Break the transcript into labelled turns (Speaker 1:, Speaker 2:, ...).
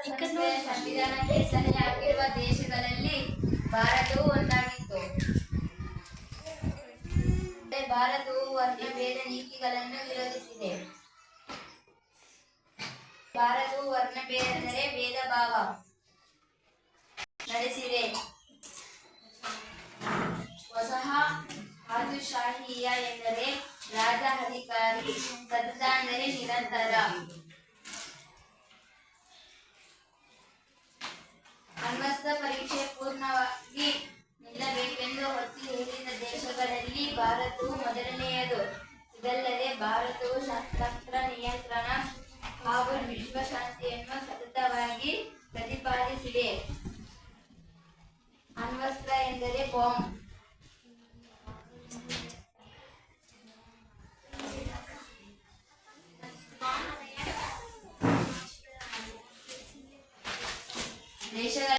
Speaker 1: ಸಂಸ್ಥೆಯ ಸಂವಿಧಾನಕ್ಕೆ ಸಹಿ ಹಾಕಿರುವ ದೇಶಗಳಲ್ಲಿ ಭಾರತವು ಒಂದಾಗಿತ್ತು. ಭಾರತವು ವರ್ಣಭೇದ ನೀತಿಗಳನ್ನು ವಿರೋಧಿಸಿದೆ. ಭಾರತವು ವರ್ಣಭೇದ ಅಂದರೆ ಭೇದ ಭಾವ ನಡೆಸಿದೆ. ವಸಾಹತುಶಾಹಿಯ ಎಂದರೆ ರಾಜ ಅಧಿಕಾರಿ, ಸತತ ಅಂದರೆ ನಿರಂತರ. ಅಣ್ವಸ್ತ್ರ ಪರೀಕ್ಷೆ ಪೂರ್ಣವಾಗಿ ನಿಲ್ಲಬೇಕೆಂದು ಒತ್ತಿ ಹೇಳಿದ ದೇಶಗಳಲ್ಲಿ ಭಾರತವು ಮೊದಲನೆಯದು. ಇದಲ್ಲದೆ ಭಾರತವು ಶಸ್ತ್ರಾಸ್ತ್ರ ನಿಯಂತ್ರಣ ಹಾಗೂ ವಿಶ್ವಶಾಂತಿಯನ್ನು ಸತತವಾಗಿ ಪ್ರತಿಪಾದಿಸಿದೆ. ಅಣ್ವಸ್ತ್ರ ಎಂದರೆ ಬಾಂಬ್. ದೇಶಗಳ